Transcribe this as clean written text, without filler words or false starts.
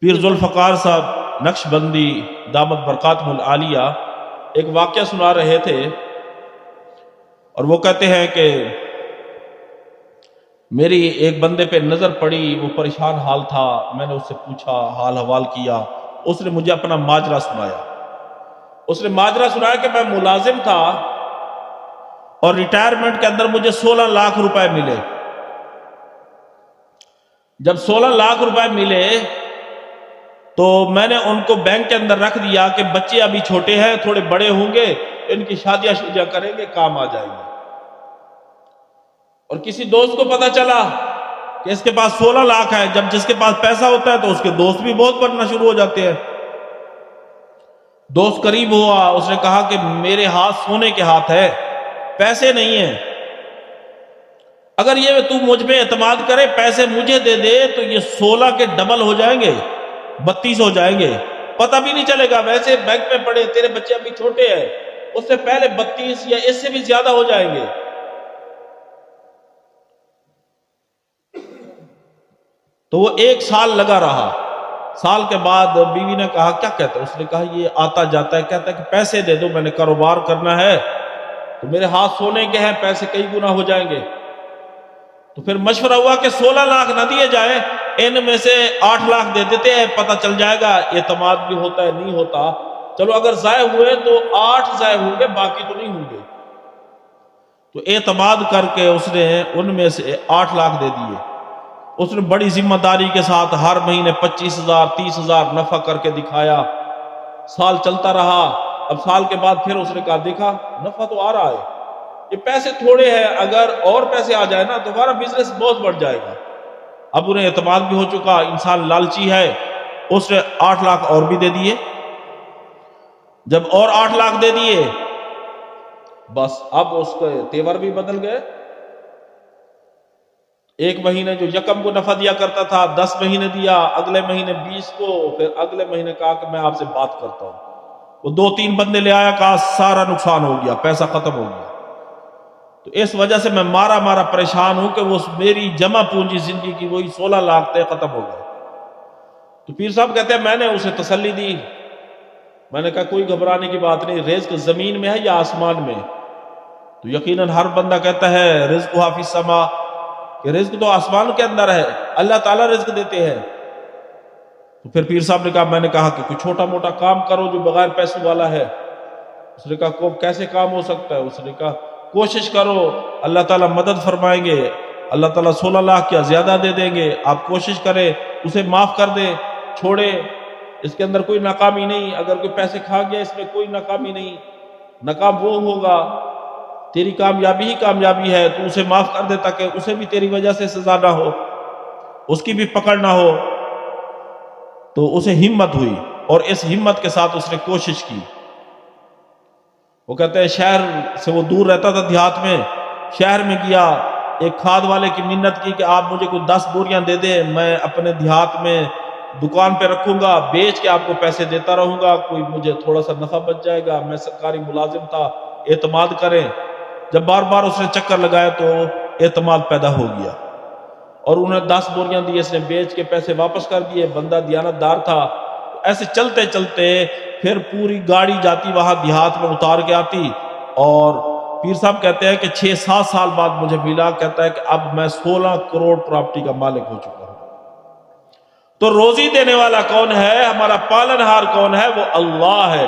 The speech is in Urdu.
پیر ذوالفقار صاحب نقش بندی دامت برکاتہم العالیہ ایک واقعہ سنا رہے تھے، اور وہ کہتے ہیں کہ میری ایک بندے پہ نظر پڑی، وہ پریشان حال تھا، میں نے اس سے پوچھا، حال حوال کیا، اس نے مجھے اپنا ماجرا سنایا۔ اس نے ماجرا سنایا کہ میں ملازم تھا اور ریٹائرمنٹ کے اندر مجھے 16 لاکھ روپے ملے۔ جب 16 لاکھ روپے ملے تو میں نے ان کو بینک کے اندر رکھ دیا کہ بچے ابھی چھوٹے ہیں، تھوڑے بڑے ہوں گے، ان کی شادیاں کریں گے، کام آ جائیں گے۔ اور کسی دوست کو پتا چلا کہ اس کے پاس 16 لاکھ ہے۔ جب جس کے پاس پیسہ ہوتا ہے تو اس کے دوست بھی بہت بننا شروع ہو جاتے ہیں۔ دوست قریب ہوا، اس نے کہا کہ میرے ہاتھ سونے کے ہاتھ ہے، پیسے نہیں ہیں، اگر یہ تو مجھ پہ اعتماد کرے، پیسے مجھے دے دے تو یہ 16 کے ڈبل ہو جائیں گے، 32 ہو جائیں گے، پتہ بھی نہیں چلے گا، ویسے بینک میں پڑے، تیرے بچے ابھی چھوٹے ہیں، اس سے پہلے 32 یا اس سے بھی زیادہ ہو جائیں گے۔ تو وہ 1 سال لگا رہا۔ سال کے بعد بیوی نے کہا کیا کہتا ہے؟ اس نے کہا یہ آتا جاتا ہے، کہتا ہے کہ پیسے دے دو، میں نے کاروبار کرنا ہے، تو میرے ہاتھ سونے کے ہیں، پیسے کئی گنا ہو جائیں گے۔ تو پھر مشورہ ہوا کہ 16 لاکھ نہ دیے جائیں، ان میں سے 8 لاکھ دے دیتے ہیں، پتہ چل جائے گا اعتماد بھی ہوتا ہے نہیں ہوتا، چلو اگر ضائع ہوئے تو 8 ضائع ہوں گے، باقی تو نہیں ہوں گے۔ تو اعتماد کر کے اس نے ان میں سے 8 لاکھ دے دیے۔ اس نے بڑی ذمہ داری کے ساتھ ہر مہینے 25,000 30,000 نفع کر کے دکھایا۔ سال چلتا رہا۔ اب سال کے بعد پھر اس نے کہا دیکھا نفع تو آ رہا ہے، یہ پیسے تھوڑے ہیں، اگر اور پیسے آ جائے نا تو ہمارا بزنس بہت بڑھ جائے گا۔ اب انہیں اعتماد بھی ہو چکا، انسان لالچی ہے، اس نے 8 لاکھ اور بھی دے دیے۔ جب اور 8 لاکھ دے دیے، بس اب اس کے تیور بھی بدل گئے۔ ایک مہینے جو یکم کو نفع دیا کرتا تھا 10 مہینے دیا، اگلے مہینے 20 کو، پھر اگلے مہینے کہا کہ میں آپ سے بات کرتا ہوں۔ وہ 2-3 بندے لے آیا، کہا سارا نقصان ہو گیا، پیسہ ختم ہو گیا۔ تو اس وجہ سے میں مارا پریشان ہوں کہ وہ میری جمع پونجی زندگی کی وہی 16 لاکھ تھے، ختم ہو گئے۔ تو پیر صاحب کہتے ہیں میں نے اسے تسلی دی، میں نے کہا کوئی گھبرانے کی بات نہیں، رزق زمین میں ہے یا آسمان میں؟ تو یقیناً ہر بندہ کہتا ہے رزق فی السماء، کہ رزق تو آسمان کے اندر ہے، اللہ تعالیٰ رزق دیتے ہیں۔ تو پھر پیر صاحب نے کہا، میں نے کہا کہ کوئی چھوٹا موٹا کام کرو جو بغیر پیسوں والا ہے۔ اس نے کہا کیسے کام ہو سکتا ہے؟ اس نے کہا کوشش کرو، اللہ تعالیٰ مدد فرمائیں گے، اللہ تعالیٰ 16 لاکھ کیا زیادہ دے دیں گے، آپ کوشش کریں، اسے معاف کر دیں، چھوڑے، اس کے اندر کوئی ناکامی نہیں، اگر کوئی پیسے کھا گیا اس میں کوئی ناکامی نہیں، ناکام وہ ہوگا، تیری کامیابی ہی کامیابی ہے، تو اسے معاف کر دے تاکہ اسے بھی تیری وجہ سے سزا نہ ہو، اس کی بھی پکڑ نہ ہو۔ تو اسے ہمت ہوئی، اور اس ہمت کے ساتھ اس نے کوشش کی۔ وہ کہتے ہیں شہر سے وہ دور رہتا تھا، دیہات میں، شہر میں گیا، ایک کھاد والے کی منت کی کہ آپ مجھے کوئی 10 بوریاں دے دیں، میں اپنے دیہات میں دکان پہ رکھوں گا، بیچ کے آپ کو پیسے دیتا رہوں گا، کوئی مجھے تھوڑا سا نفع بچ جائے گا، میں سرکاری ملازم تھا، اعتماد کریں۔ جب بار بار اس نے چکر لگایا تو اعتماد پیدا ہو گیا، اور انہیں 10 بوریاں دی، اس نے بیچ کے پیسے واپس کر دیے، بندہ دیانت دار تھا۔ ایسے چلتے چلتے پھر پوری گاڑی جاتی وہاں دیہات میں اتار کے آتی، اور پیر صاحب کہتے ہیں کہ 6-7 سال بعد مجھے ملا، کہتا ہے کہ اب میں 16 کروڑ پراپرٹی کا مالک ہو چکا ہوں۔ تو روزی دینے والا کون ہے؟ ہمارا پالنہار کون ہے؟ وہ اللہ ہے۔